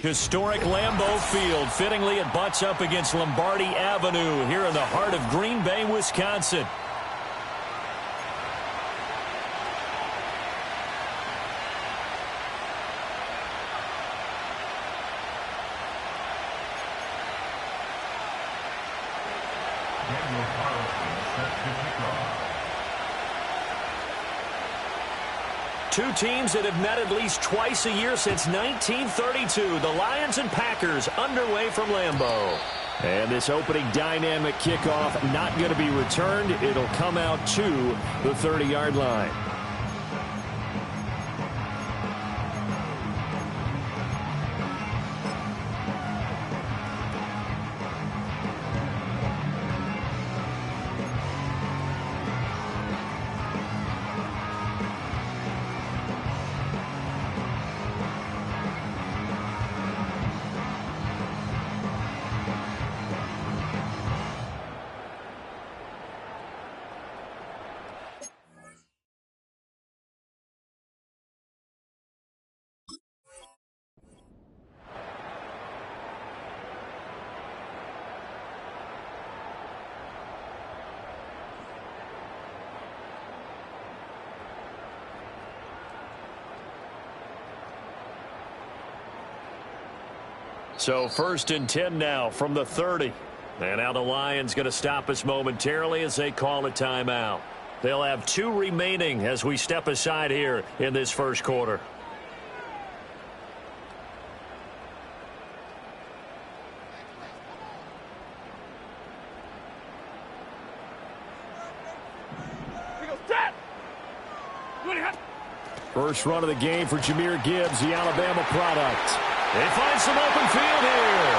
Historic Lambeau Field. Fittingly, it butts up against Lombardi Avenue here in the heart of Green Bay, Wisconsin. Two teams that have met at least twice a year since 1932. The Lions and Packers underway from Lambeau. And this opening dynamic kickoff not going to be returned. It'll come out to the 30-yard line. So 1st and 10 now from the 30. And now the Lions going to stop us momentarily as they call a timeout. They'll have 2 remaining as we step aside here in this first quarter. First run of the game for Jahmyr Gibbs, the Alabama product. They find some open field here.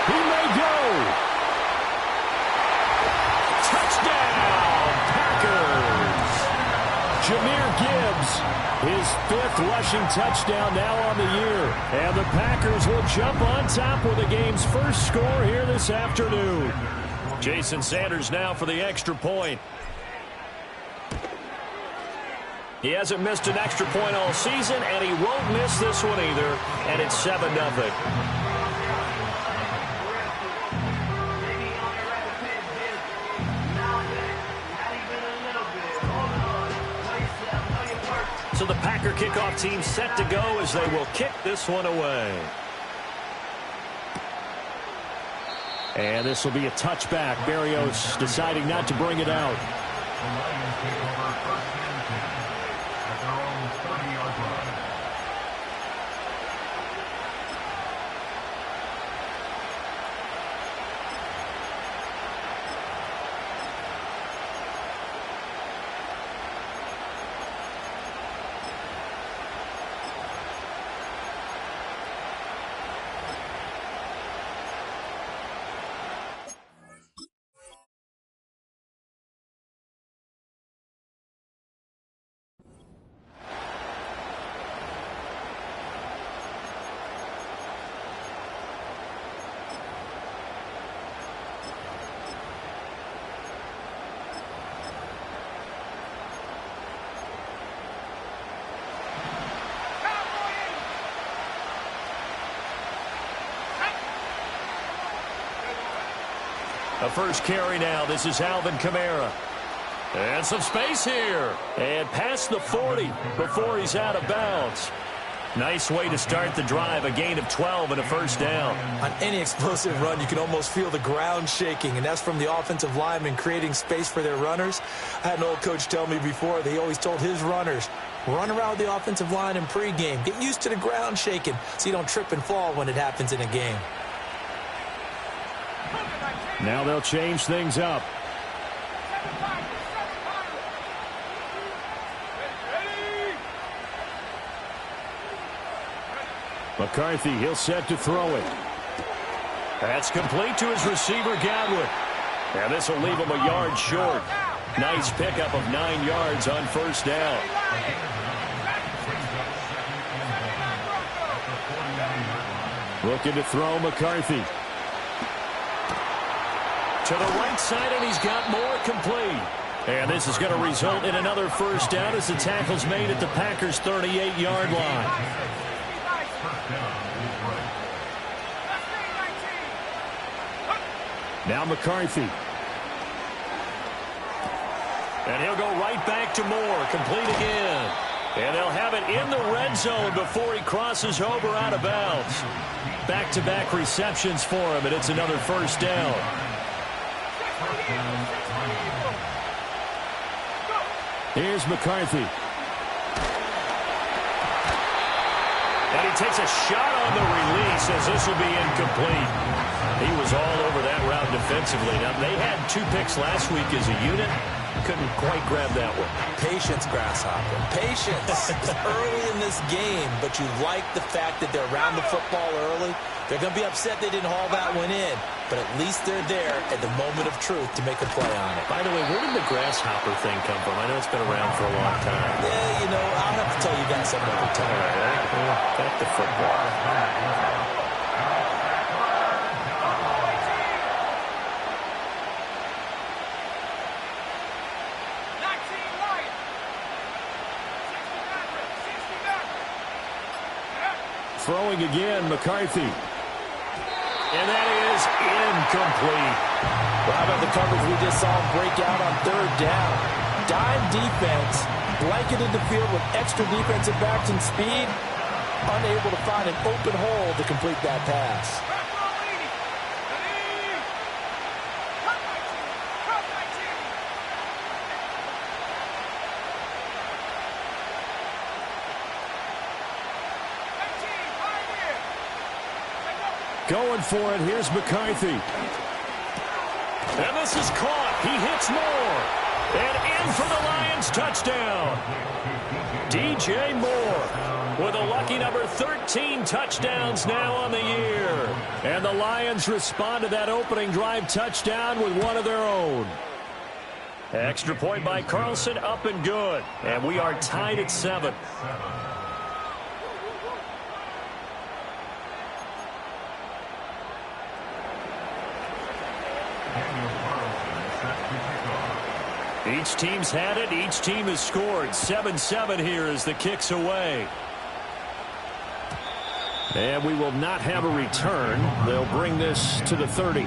He may go. Touchdown, Packers. Jahmyr Gibbs, his 5th rushing touchdown now on the year. And the Packers will jump on top with the game's first score here this afternoon. Jason Sanders now for the extra point. He hasn't missed an extra point all season, and he won't miss this one either, and it's 7-0. So the Packer kickoff team set to go as they will kick this one away. And this will be a touchback. Berrios deciding not to bring it out. A first carry now. This is Alvin Kamara. And some space here. And past the 40 before he's out of bounds. Nice way to start the drive. A gain of 12 and a first down. On any explosive run, you can almost feel the ground shaking, and that's from the offensive linemen creating space for their runners. I had an old coach tell me before, he always told his runners, run around the offensive line in pregame. Get used to the ground shaking so you don't trip and fall when it happens in a game. Now they'll change things up. McCarthy, he'll set to throw it. That's complete to his receiver, Godwin. And this will leave him a yard short. Nice pickup of 9 yards on first down. Looking to throw McCarthy. To the right side, and he's got more complete. And this is going to result in another first down as the tackle's made at the Packers' 38-yard line. Now McCarthy. And he'll go right back to Moore. Complete again. And they'll have it in the red zone before he crosses over out of bounds. Back-to-back receptions for him, and it's another first down. Here's McCarthy. And he takes a shot on the release as this will be incomplete. He was all over that route defensively. Now, they had 2 picks last week as a unit. Couldn't quite grab that one. Patience, Grasshopper. Patience. It's early in this game, but you like the fact that they're around the football early. They're going to be upset they didn't haul that one in, but at least they're there at the moment of truth to make a play on it. By the way, where did the Grasshopper thing come from? I know it's been around for a long time. Yeah, you know, I'll have to tell you guys something over time. All right, back to football. Throwing again, McCarthy. And that is incomplete. Well, how about the coverage we just saw break out on 3rd down? Dime defense, blanketed the field with extra defensive backs and speed, unable to find an open hole to complete that pass. Going for it. Here's McCarthy. And this is caught. He hits Moore. And in for the Lions touchdown. DJ Moore with a lucky number 13 touchdowns now on the year. And the Lions respond to that opening drive touchdown with one of their own. Extra point by Carlson, up and good. And we are tied at 7. Each team's had it. Each team has scored. 7-7 here as the kick's away. And we will not have a return. They'll bring this to the 30.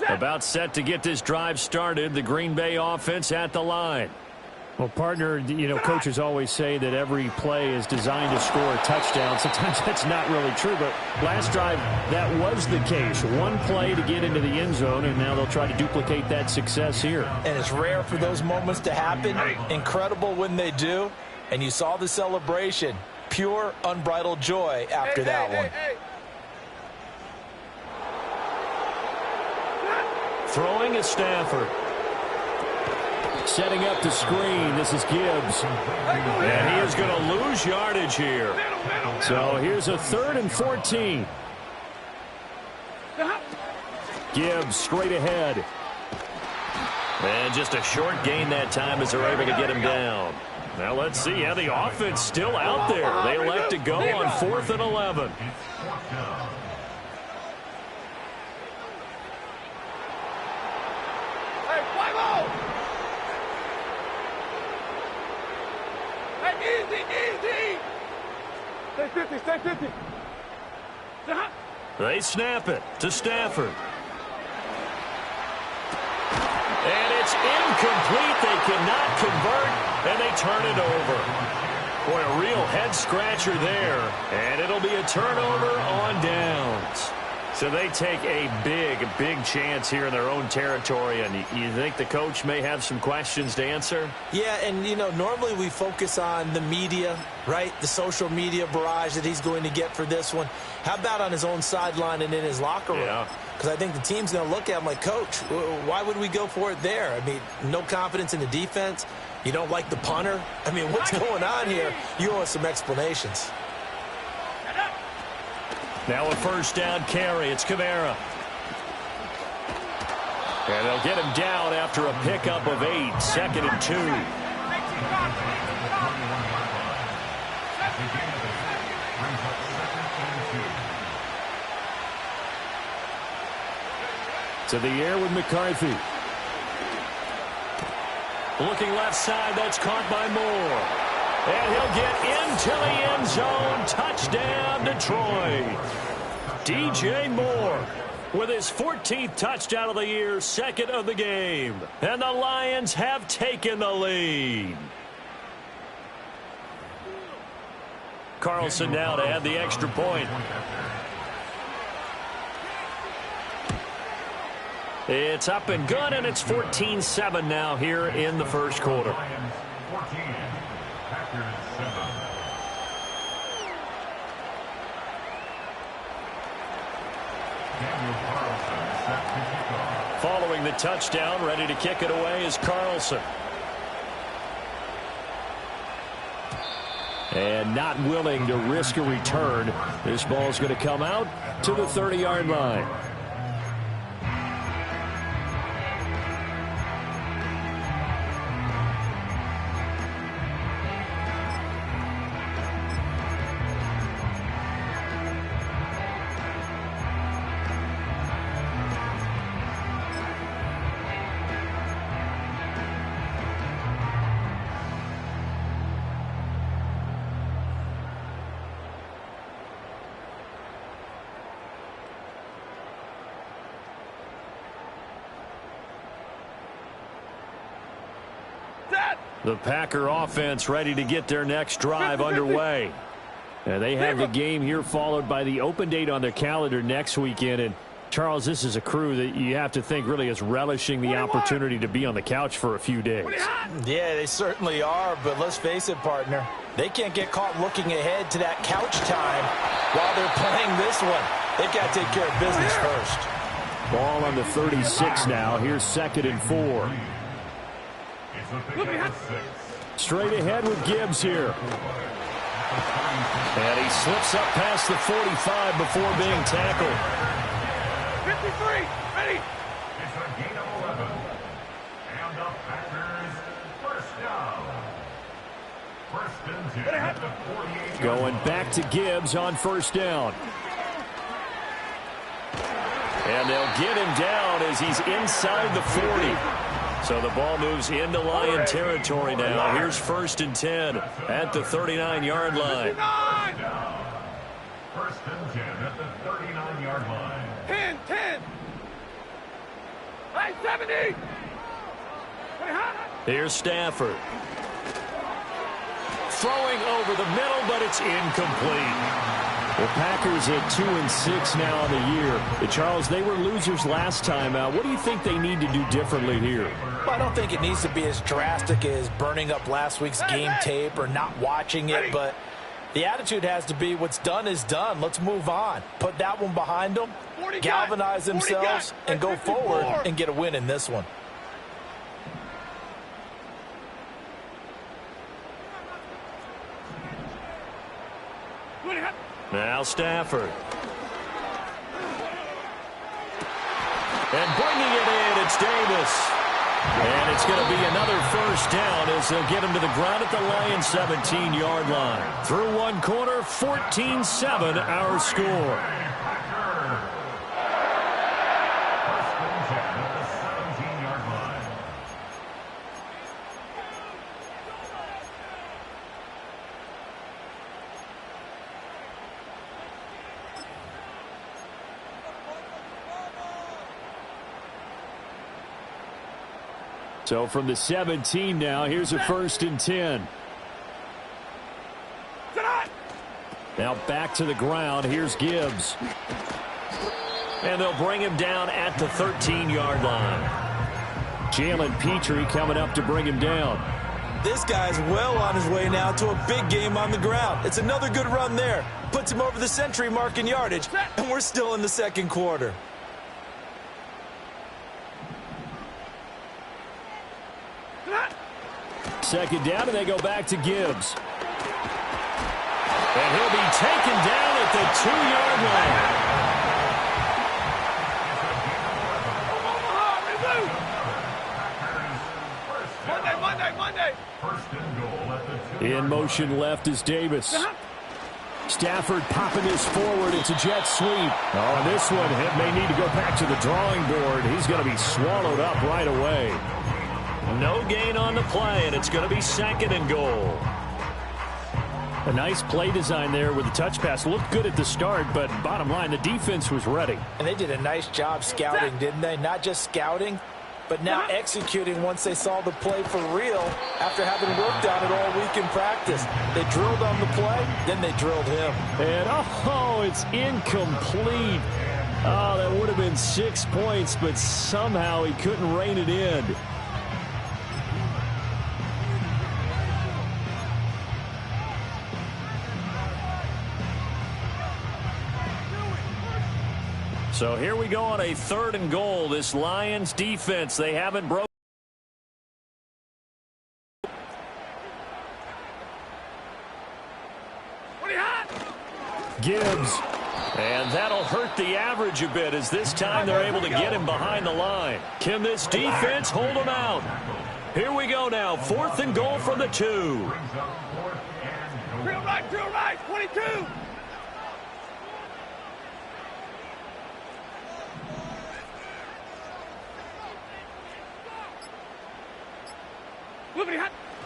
About set to get this drive started. The Green Bay offense at the line. Well, partner, you know, coaches always say that every play is designed to score a touchdown. Sometimes that's not really true, but last drive, that was the case. One play to get into the end zone, and now they'll try to duplicate that success here. And it's rare for those moments to happen. Incredible when they do. And you saw the celebration. Pure, unbridled joy after that one. Throwing is Stafford. Setting up the screen. This is Gibbs. And he is going to lose yardage here. So here's a 3rd and 14. Gibbs straight ahead. And just a short gain that time as they're able to get him down. Now let's see how the offense still out there. They elect to go on 4th and 11. Stay 50. They snap it to Stafford. And it's incomplete. They cannot convert, and they turn it over. Boy, a real head-scratcher there. And it'll be a turnover on downs. So they take a big chance here in their own territory, and you think the coach may have some questions to answer? Yeah, and, you know, normally we focus on the media, right? The social media barrage that he's going to get for this one. How about on his own sideline and in his locker room? Yeah. Because I think the team's going to look at him like, Coach, why would we go for it there? I mean, no confidence in the defense. You don't like the punter? I mean, what's going on here? You owe us some explanations. Now a first down carry. It's Kamara. And they'll get him down after a pickup of 8. 2nd and 2. To the air with McCarthy. Looking left side. That's caught by Moore. And he'll get into the end zone. Touchdown, Detroit. DJ Moore with his 14th touchdown of the year, 2nd of the game. And the Lions have taken the lead. Carlson now to add the extra point. It's up and good, and it's 14-7 now here in the first quarter. Following the touchdown, ready to kick it away is Carlson. And not willing to risk a return. This ball's going to come out to the 30-yard line. The Packer offense ready to get their next drive underway. And they have the game here followed by the open date on their calendar next weekend. And, Charles, this is a crew that you have to think really is relishing the opportunity to be on the couch for a few days. Yeah, they certainly are, but let's face it, partner. They can't get caught looking ahead to that couch time while they're playing this one. They've got to take care of business first. Ball on the 36 now. Here's 2nd and 4. Straight ahead with Gibbs here. And he slips up past the 45 before being tackled. 53, ready. It's a gain of 11. And the Packers first down. First and 10 at the 48. Going back to Gibbs on first down. And they'll get him down as he's inside the 40. So the ball moves into Lion territory now. Here's 1st and 10 at the 39-yard line. First and 10 at the 39-yard line. 10. 70. Here's Stafford. Throwing over the middle, but it's incomplete. The Packers at 2-6 now on the year. Charles, they were losers last time out. What do you think they need to do differently here? Well, I don't think it needs to be as drastic as burning up last week's game tape or not watching it, but the attitude has to be what's done is done. Let's move on. Put that one behind them, galvanize themselves, and go forward and get a win in this one. Now Stafford. And bringing it in, it's Davis. And it's going to be another first down as they'll get him to the ground at the Lions' 17-yard line. Through one quarter, 14-7 our score. So from the 17 now, here's a 1st and 10. Now back to the ground. Here's Gibbs. And they'll bring him down at the 13-yard line. Jalen Petrie coming up to bring him down. This guy's well on his way now to a big game on the ground. It's another good run there. Puts him over the century mark in yardage, and we're still in the second quarter. Second down, and they go back to Gibbs. And he'll be taken down at the 2-yard line. In motion left is Davis. Stafford popping this forward. It's a jet sweep. Oh, this one may need to go back to the drawing board. He's going to be swallowed up right away. No gain on the play, and it's going to be 2nd and goal. A nice play design there with the touch pass. Looked good at the start, but bottom line, the defense was ready. And they did a nice job scouting, didn't they? Not just scouting, but now executing once they saw the play for real after having worked on it all week in practice. They drilled on the play, then they drilled him. And, oh, it's incomplete. Oh, that would have been 6 points, but somehow he couldn't rein it in. So here we go on a 3rd and goal. This Lions defense, they haven't broken. Gibbs. And that'll hurt the average a bit as this time they're able to get him behind the line. Can this defense hold him out? Here we go now. 4th and goal from the 2. Drill right, 22.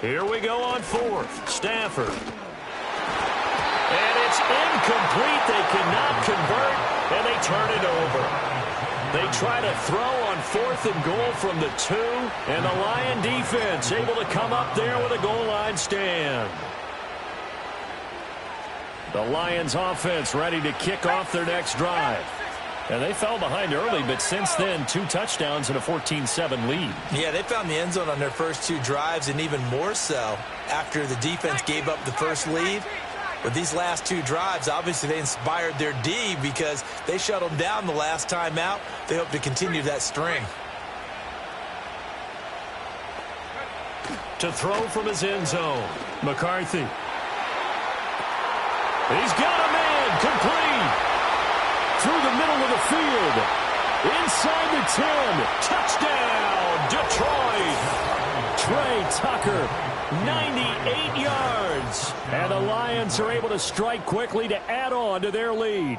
Here we go on 4th. Stafford. And it's incomplete. They cannot convert, and they turn it over. They try to throw on 4th and goal from the 2, and the Lion defense able to come up there with a goal line stand. The Lions offense ready to kick off their next drive. And they fell behind early, but since then, 2 touchdowns and a 14-7 lead. Yeah, they found the end zone on their first 2 drives, and even more so after the defense gave up the first lead. But these last 2 drives, obviously they inspired their D because they shut them down the last time out. They hope to continue that string. To throw from his end zone, McCarthy. He's got a man, complete. Through the middle of the field. Inside the 10. Touchdown, Detroit. Trey Tucker, 98 yards. And the Lions are able to strike quickly to add on to their lead.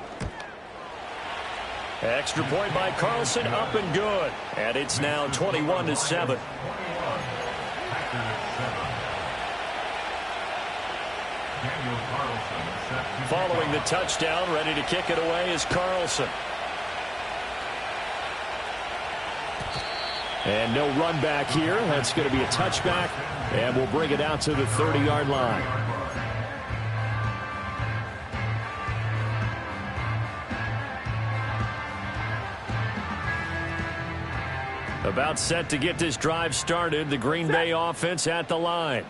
Extra point by Carlson, up and good. And it's now 21-7. Following the touchdown, ready to kick it away is Carlson. And no run back here. That's going to be a touchback, and we'll bring it out to the 30-yard line. About set to get this drive started. The Green Bay offense at the line.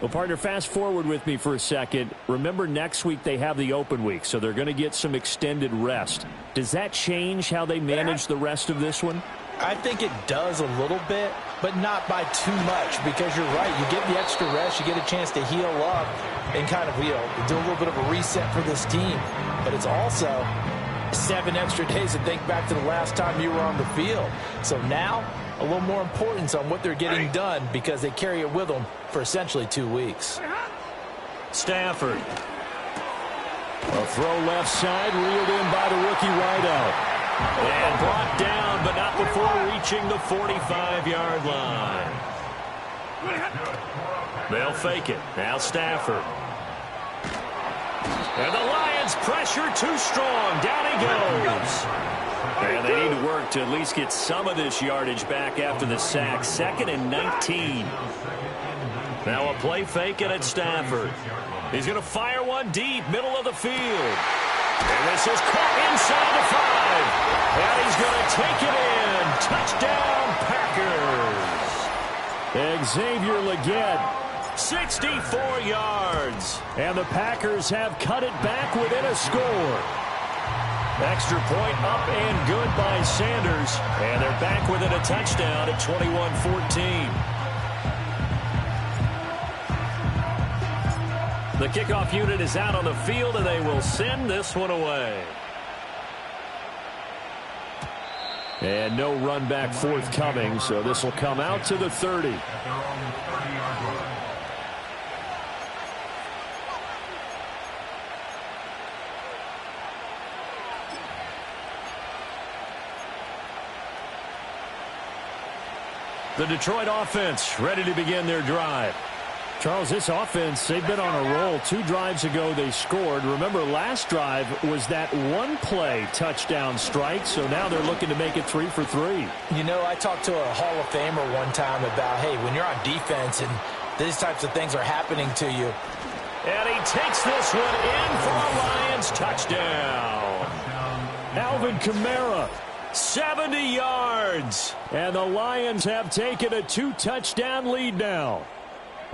Well, partner, fast forward with me for a second. Remember, next week they have the open week, so they're going to get some extended rest. Does that change how they manage the rest of this one? I think it does a little bit, but not by too much, because you're right. You get the extra rest. You get a chance to heal up and kind of, do a little bit of a reset for this team. But it's also 7 extra days to think back to the last time you were on the field. So now, a little more importance on what they're getting done because they carry it with them for essentially 2 weeks. Stafford. A throw left side, reeled in by the rookie wideout. And brought down, but not before reaching the 45-yard line. They'll fake it. Now Stafford. And the Lions pressure too strong. Down he goes. And they need to work to at least get some of this yardage back after the sack. 2nd and 19. Now a play fake, and it's Stafford. He's going to fire one deep, middle of the field. And this is caught inside the 5. And he's going to take it in. Touchdown, Packers. Xavier Legette, 64 yards. And the Packers have cut it back within a score. Extra point up and good by Sanders. And they're back within a touchdown at 21-14. The kickoff unit is out on the field, and they will send this one away. And no run back forthcoming, so this will come out to the 30. The Detroit offense ready to begin their drive. Charles, this offense, they've been on a roll. 2 drives ago they scored. Remember, last drive was that one-play touchdown strike, so now they're looking to make it 3 for 3. You know, I talked to a Hall of Famer one time about, hey, when you're on defense and these types of things are happening to you. And he takes this one in for a Lions touchdown. Alvin Kamara, 70 yards. And the Lions have taken a 2-touchdown lead now.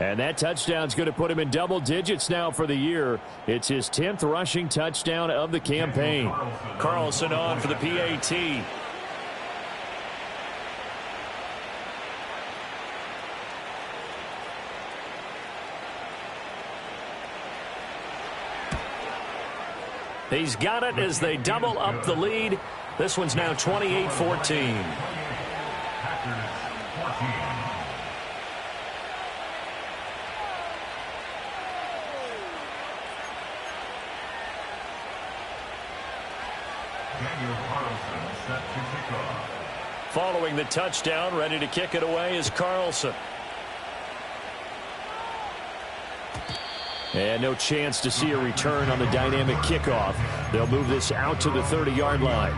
And that touchdown's going to put him in double digits now for the year. It's his 10th rushing touchdown of the campaign. Carlson on for the PAT. He's got it as they double up the lead. This one's now 28-14. Following the touchdown, ready to kick it away is Carlson. And no chance to see a return on the dynamic kickoff. They'll move this out to the 30-yard line.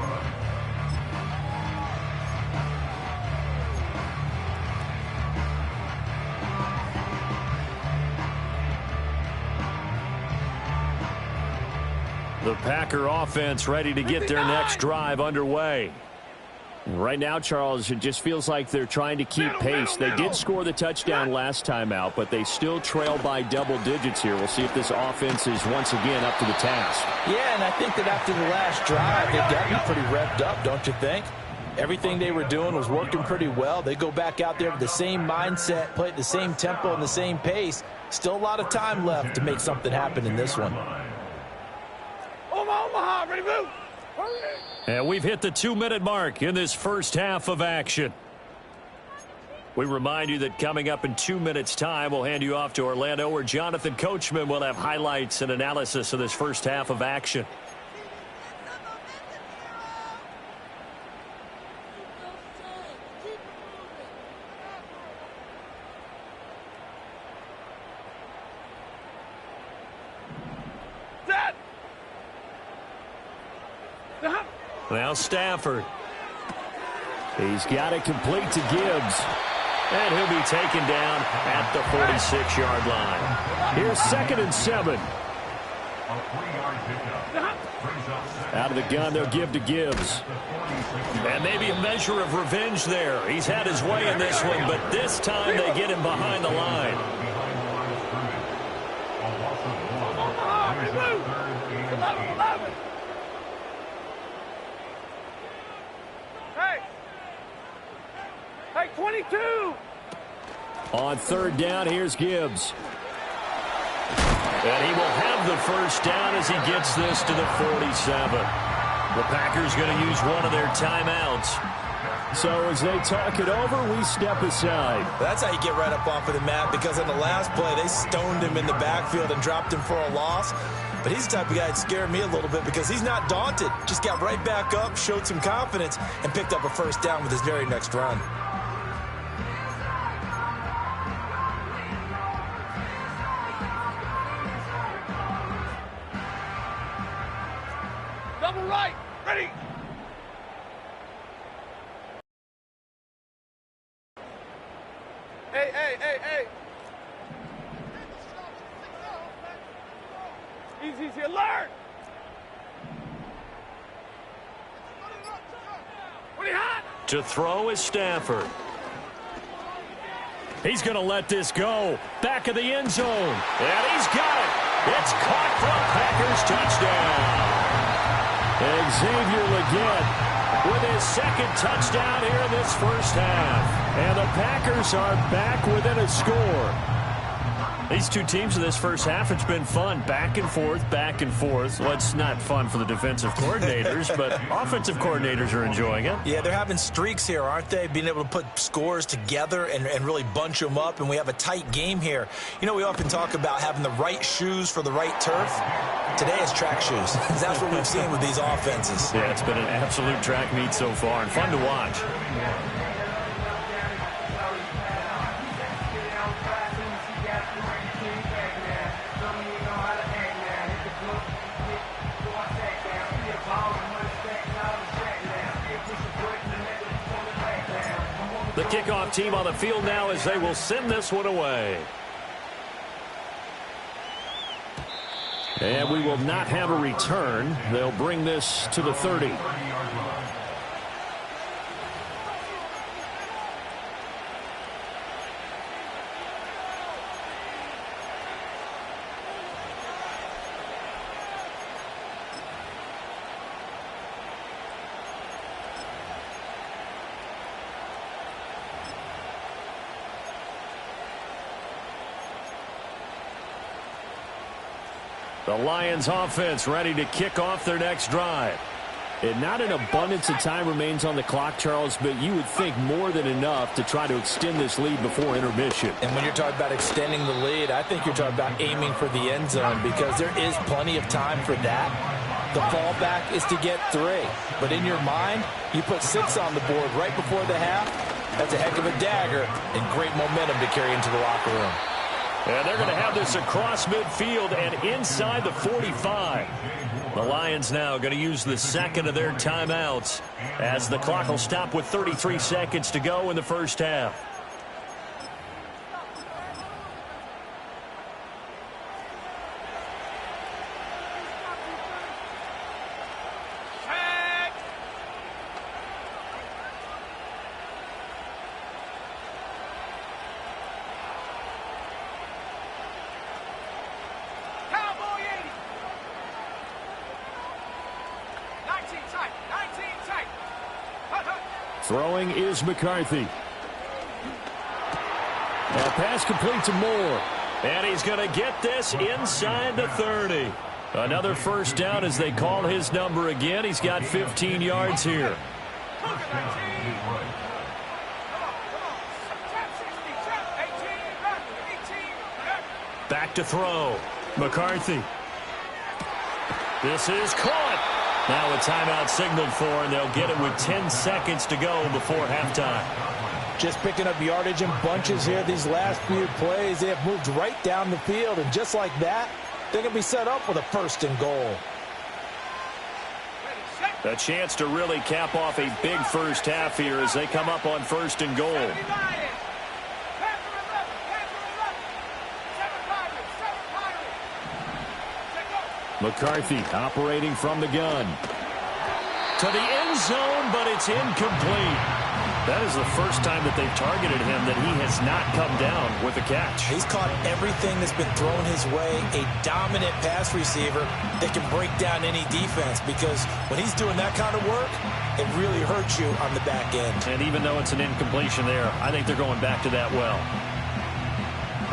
The Packer offense ready to get their next drive underway. Right now, Charles, it just feels like they're trying to keep pace. They did score the touchdown last time out, but they still trail by double digits here. We'll see if this offense is once again up to the task. Yeah, and I think that after the last drive, they've gotten pretty revved up, don't you think? Everything they were doing was working pretty well. They go back out there with the same mindset, play at the same tempo and the same pace. Still a lot of time left to make something happen in this one. Omaha, ready to move. And we've hit the 2-minute mark in this first half of action. We remind you that coming up in 2 minutes' time, we'll hand you off to Orlando, where Jonathan Coachman will have highlights and analysis of this first half of action. Now Stafford. He's got it complete to Gibbs. And he'll be taken down at the 46-yard line. Here's 2nd and 7. Out of the gun, they'll give to Gibbs. And maybe a measure of revenge there. He's had his way in this one, but this time they get him behind the line. Hey, 22! On 3rd down, here's Gibbs. And he will have the first down as he gets this to the 47. The Packers going to use one of their timeouts. So as they talk it over, we step aside. That's how you get right up off of the mat, because on the last play, they stoned him in the backfield and dropped him for a loss. But he's the type of guy that scared me a little bit because he's not daunted. Just got right back up, showed some confidence, and picked up a first down with his very next run. Double right, ready! Hey. Easy, alert! To throw is Stafford. He's going to let this go. Back of the end zone. And he's got it. It's caught for a Packers touchdown. Xavier Legette with his second touchdown here in this first half. And the Packers are back within a score. These two teams in this first half, it's been fun. Back and forth, back and forth. Well, it's not fun for the defensive coordinators, but offensive coordinators are enjoying it. Yeah, they're having streaks here, aren't they? Being able to put scores together and really bunch them up, and we have a tight game here. You know, we often talk about having the right shoes for the right turf. Today is track shoes. That's what we've seen with these offenses. Yeah, it's been an absolute track meet so far, and fun to watch. The kickoff team on the field now as they will send this one away. And we will not have a return. They'll bring this to the 30. The Lions offense ready to kick off their next drive. And not an abundance of time remains on the clock, Charles, but you would think more than enough to try to extend this lead before intermission. And when you're talking about extending the lead, I think you're talking about aiming for the end zone because there is plenty of time for that. The fallback is to get 3. But in your mind, you put 6 on the board right before the half. That's a heck of a dagger and great momentum to carry into the locker room. And they're going to have this across midfield and inside the 45. The Lions now going to use the second of their timeouts as the clock will stop with 33 seconds to go in the first half. Throwing is McCarthy. And pass complete to Moore. And he's going to get this inside the 30. Another first down as they call his number again. He's got 15 yards here. Back to throw. McCarthy. This is caught. Now a timeout signaled for, and they'll get it with 10 seconds to go before halftime. Just picking up yardage in bunches here these last few plays. They have moved right down the field, and just like that, they're going to be set up with a 1st and goal. A chance to really cap off a big first half here as they come up on 1st and goal. McCarthy operating from the gun. To the end zone, but it's incomplete. That is the first time that they've targeted him that he has not come down with a catch. He's caught everything that's been thrown his way. A dominant pass receiver that can break down any defense because when he's doing that kind of work, it really hurts you on the back end. And even though it's an incompletion there, I think they're going back to that well.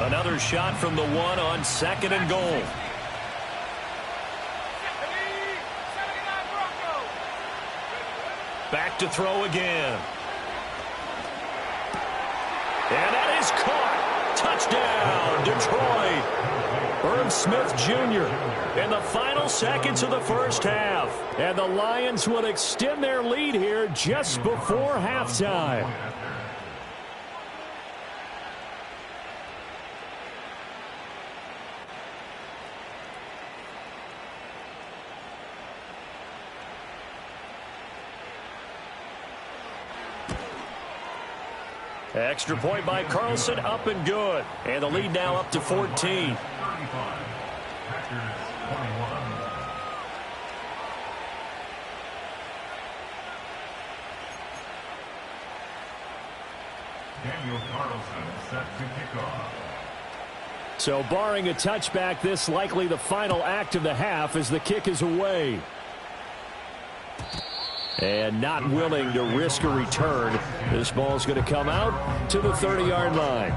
Another shot from the 1 on 2nd and goal. Back to throw again. And that is caught. Touchdown, Detroit. Herb Smith Jr. in the final seconds of the first half. And the Lions will extend their lead here just before halftime. Extra point by Carlson, up and good. And the lead now up to 14. Daniel Carlson set to kick off. So barring a touchback, this likely the final act of the half as the kick is away. And not willing to risk a return. This ball's going to come out to the 30-yard line.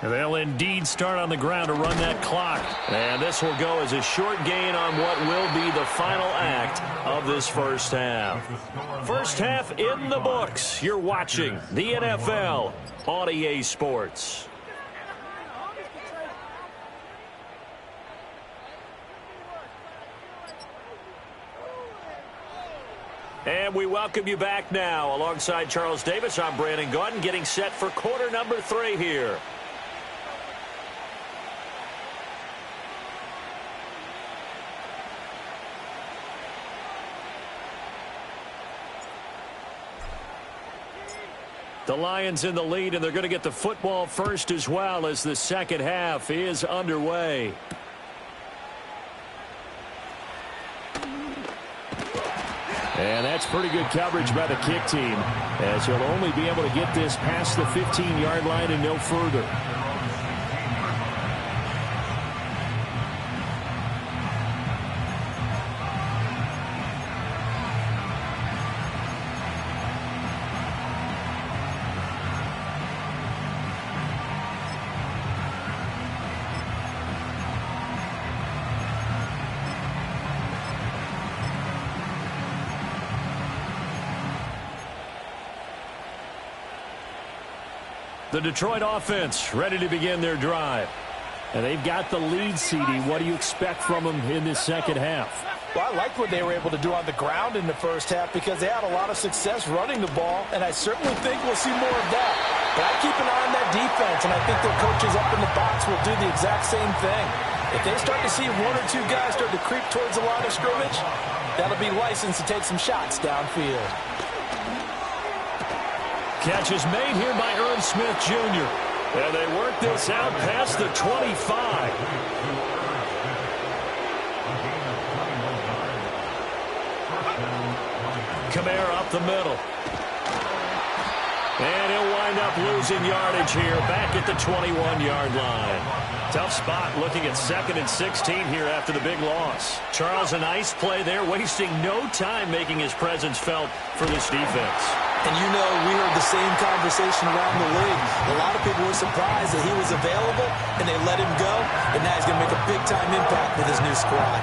They'll indeed start on the ground to run that clock. And this will go as a short gain on what will be the final act of this first half. First half in the books. You're watching the NFL on EA Sports. And we welcome you back now. Alongside Charles Davis, I'm Brandon Gaudin, getting set for quarter number 3 here. The Lions in the lead, and they're going to get the football first as well as the second half is underway. And that's pretty good coverage by the kick team, as he'll only be able to get this past the 15-yard line and no further. The Detroit offense ready to begin their drive. And they've got the lead, CD. What do you expect from them in this second half? Well, I liked what they were able to do on the ground in the first half because they had a lot of success running the ball, and I certainly think we'll see more of that. But I keep an eye on that defense, and I think their coaches up in the box will do the exact same thing. If they start to see 1 or 2 guys start to creep towards the line of scrimmage, that'll be license to take some shots downfield. Catch is made here by Irv Smith Jr. And they work this out past the 25. Kamara up the middle. And he'll wind up losing yardage here back at the 21-yard line. Tough spot looking at 2nd and 16 here after the big loss. Charles, a nice play there, wasting no time making his presence felt for this defense. And you know, we heard the same conversation around the league. A lot of people were surprised that he was available, and they let him go, and now he's going to make a big-time impact with his new squad.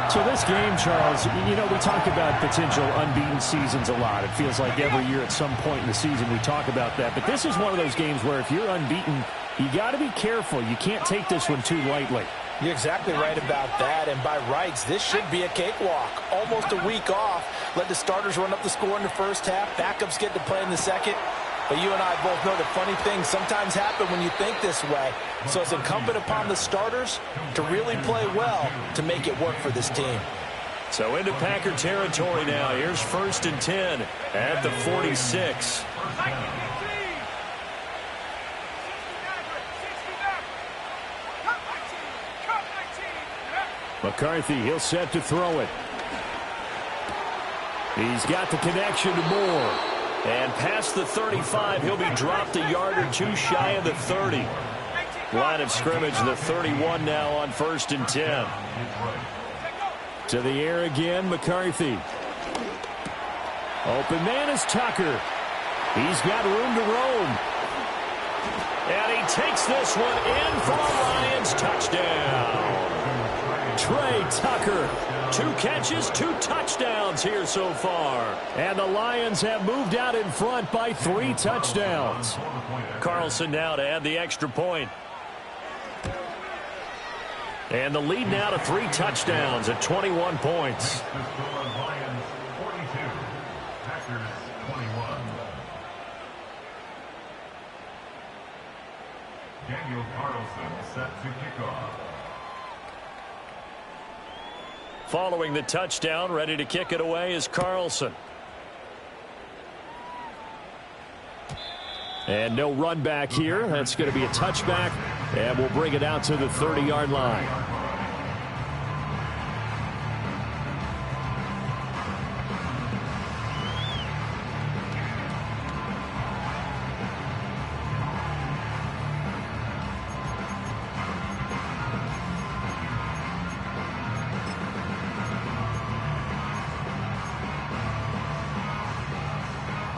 So this game, Charles, you know, we talk about potential unbeaten seasons a lot. It feels like every year at some point in the season we talk about that. But this is one of those games where if you're unbeaten, you got to be careful. You can't take this one too lightly. You're exactly right about that, and by rights, this should be a cakewalk. Almost a week off. Let the starters run up the score in the first half. Backups get to play in the second. But you and I both know that funny things sometimes happen when you think this way. So it's incumbent upon the starters to really play well to make it work for this team. So into Packer territory now. Here's 1st and 10 at the 46. McCarthy, he'll set to throw it. He's got the connection to Moore. And past the 35, he'll be dropped a yard or 2 shy of the 30. Line of scrimmage, the 31 now on 1st and 10. To the air again, McCarthy. Open man is Tucker. He's got room to roam. And he takes this one in for a Lions touchdown. Trey Tucker, 2 catches, 2 touchdowns here so far. And the Lions have moved out in front by 3 touchdowns. Carlson now to add the extra point. And the lead now to 3 touchdowns at 21 points. Lions 42, Packers 21. Daniel Carlson set to kick off. following the touchdown, ready to kick it away is Carlson. And no run back here. That's going to be a touchback, and we'll bring it out to the 30-yard line.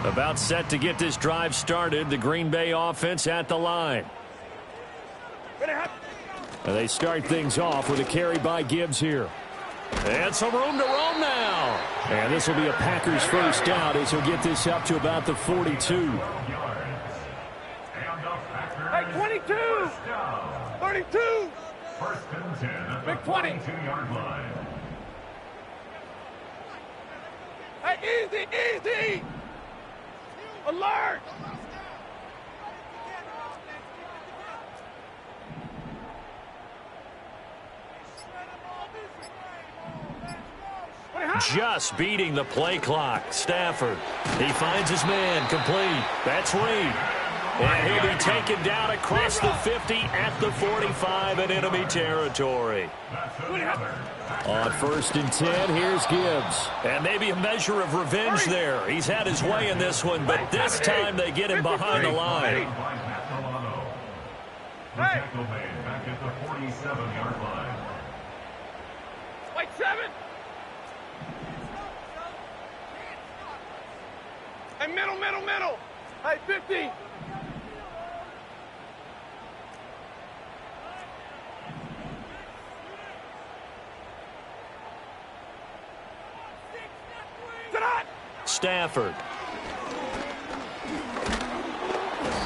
About set to get this drive started. The Green Bay offense at the line. And they start things off with a carry by Gibbs here. And some room to roam now. And this will be a Packers first down as he'll get this up to about the 42. Hey, 22! 32! First and 10 at the Big 20. 22-yard line. Hey, easy! Alert! Just beating the play clock. Stafford. He finds his man. Complete. That's Reed. And he'll be taken down across the 50 at the 45 in enemy territory. On first and 10, here's Gibbs. And maybe a measure of revenge there. He's had his way in this one, but this time they get him behind the line. Back at the 47-yard line. Like 7! Hey, middle! Hey, 50! Stafford.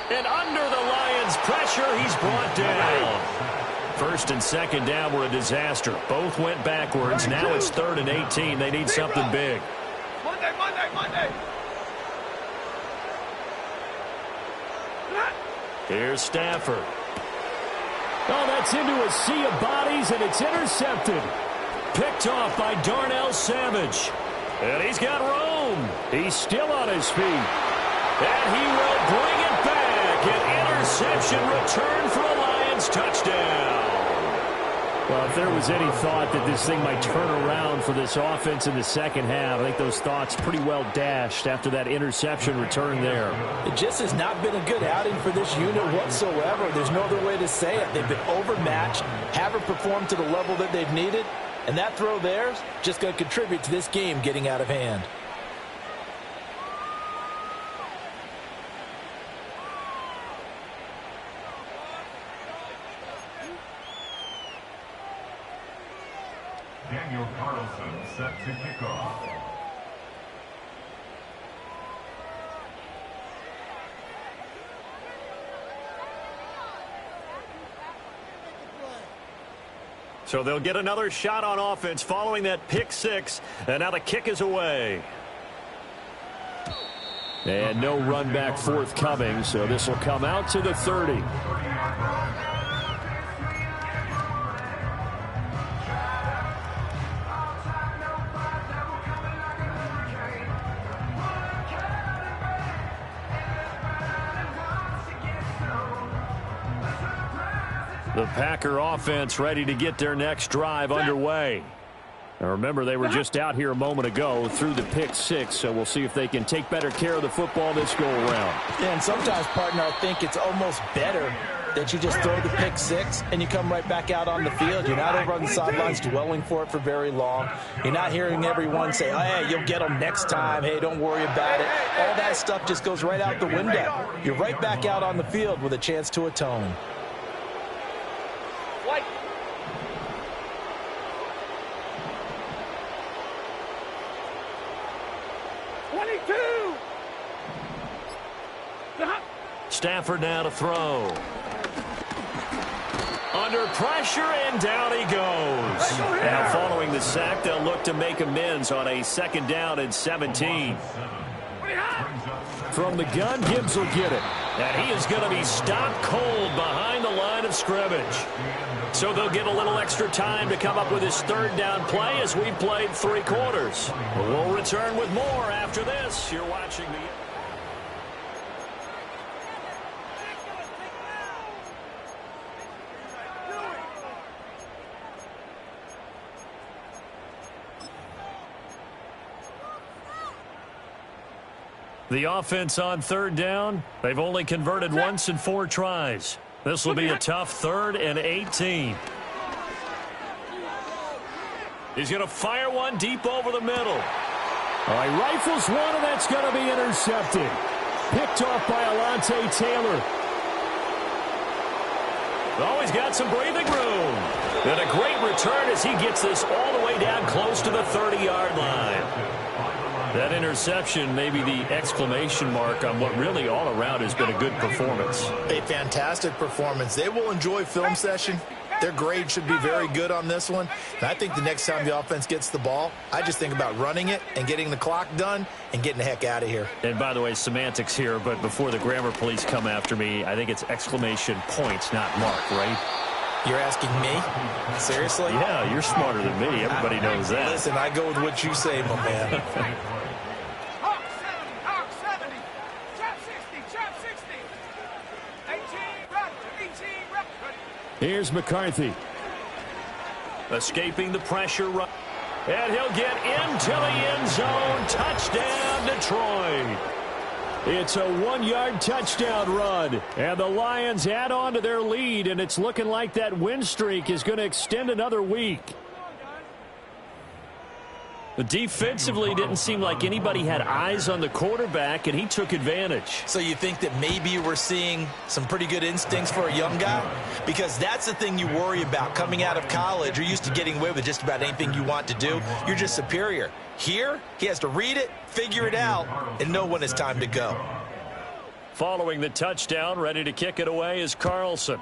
And under the Lions' pressure, he's brought down. First and second down were a disaster. Both went backwards. Now it's 3rd and 18. They need something big. Monday! Here's Stafford. Oh, that's into a sea of bodies, and it's intercepted. Picked off by Darnell Savage. And he's got room. He's still on his feet. And he will bring it back. An interception return for a Lions touchdown. Well, if there was any thought that this thing might turn around for this offense in the second half, I think those thoughts pretty well dashed after that interception return there. It just has not been a good outing for this unit whatsoever. There's no other way to say it. They've been overmatched, haven't performed to the level that they've needed. And that throw there is just going to contribute to this game getting out of hand. Daniel Carlson set to kick off. So they'll get another shot on offense following that pick six. And now the kick is away. And no run back forthcoming, so this will come out to the 30. The Packer offense ready to get their next drive underway. Now remember, they were just out here a moment ago through the pick six, so we'll see if they can take better care of the football this go-around. And sometimes, partner, I think it's almost better that you just throw the pick six and you come right back out on the field. You're not over on the sidelines dwelling for it for very long. You're not hearing everyone say, oh, hey, you'll get them next time. Hey, don't worry about it. All that stuff just goes right out the window. You're right back out on the field with a chance to atone. Stafford now to throw. Under pressure, and down he goes. Now following the sack, they'll look to make amends on a 2nd down and 17. From the gun, Gibbs will get it. And he is going to be stopped cold behind behind the line of scrimmage. So they'll get a little extra time to come up with his third down play as we've played 3 quarters. We'll return with more after this. You're watching the... The offense on third down, they've only converted once in 4 tries. This will be a tough 3rd and 18. He's going to fire one deep over the middle. All right, rifles one, and that's going to be intercepted. Picked off by Alontae Taylor. Oh, he's got some breathing room. And a great return as he gets this all the way down close to the 30-yard line. That interception may be the exclamation mark on what really all around has been a good performance. A fantastic performance. They will enjoy film session. Their grade should be very good on this one. And I think the next time the offense gets the ball, I just think about running it and getting the clock done and getting the heck out of here. And by the way, semantics here, but before the grammar police come after me, I think it's exclamation points, not mark, right? You're asking me? Seriously? Yeah, you're smarter than me. Everybody knows that. Listen, I go with what you say, my man. Here's McCarthy. Escaping the pressure run. And he'll get into the end zone. Touchdown, Detroit. It's a 1-yard touchdown run. And the Lions add on to their lead, and it's looking like that win streak is going to extend another week. Defensively, didn't seem like anybody had eyes on the quarterback, and he took advantage. So you think that maybe we're seeing some pretty good instincts for a young guy? Because that's the thing you worry about coming out of college. You're used to getting away with just about anything you want to do. You're just superior. Here, he has to read it, figure it out, and know when it's time to go. Following the touchdown, ready to kick it away is Carlson.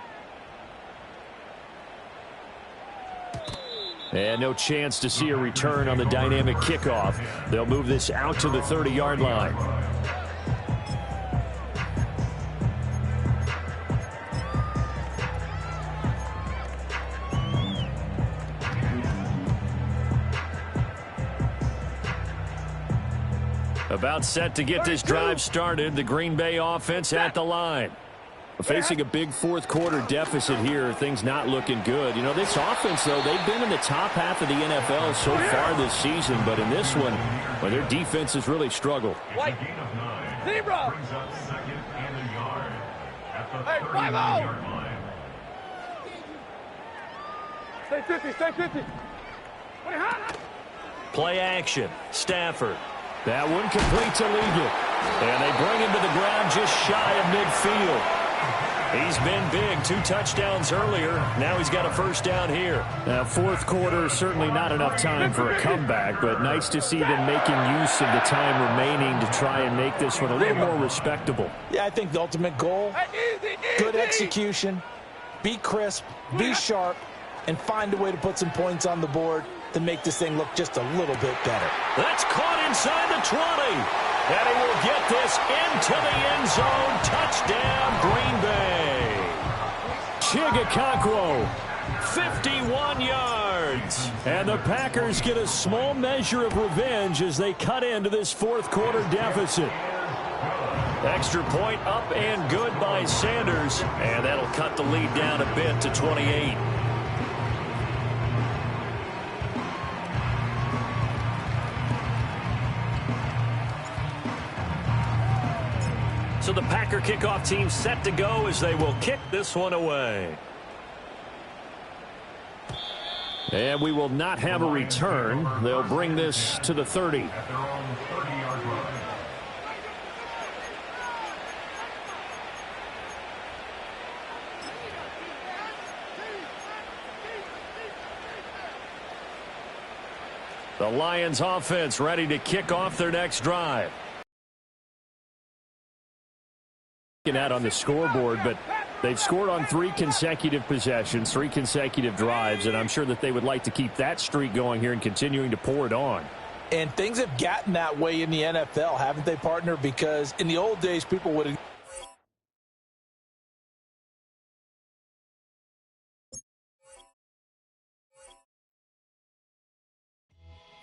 And no chance to see a return on the dynamic kickoff. They'll move this out to the 30-yard line. About set to get this drive started. The Green Bay offense at the line. Facing a big fourth-quarter deficit here, things not looking good. You know, this offense, though, they've been in the top half of the NFL so far this season, but in this one, well, their defense has really struggled. White. Zebra. Hey, 5-0. Stay 50, stay 50. Wait, hot. Play action. Stafford. That one complete to Leggett. And they bring him to the ground just shy of midfield. He's been big, 2 touchdowns earlier. Now he's got a first down here. Now, fourth quarter, certainly not enough time for a comeback, but nice to see them making use of the time remaining to try and make this one a little more respectable. Yeah, I think the ultimate goal, good execution, be crisp, be sharp, and find a way to put some points on the board to make this thing look just a little bit better. That's caught inside the 20. And he will get this into the end zone. Touchdown, Green Bay. Chigakakwo, 51 yards. And the Packers get a small measure of revenge as they cut into this fourth-quarter deficit. Extra point up and good by Sanders. And that'll cut the lead down a bit to 28. So the Packer kickoff team set to go as they will kick this one away. And we will not have a return. They'll bring this to the 30. The Lions offense ready to kick off their next drive. Out on the scoreboard, but they've scored on 3 consecutive possessions, 3 consecutive drives, and I'm sure that they would like to keep that streak going here and continuing to pour it on. And things have gotten that way in the NFL, haven't they, partner? Because in the old days, people would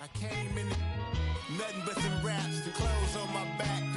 I came in nothing but some raps, the clothes on my back.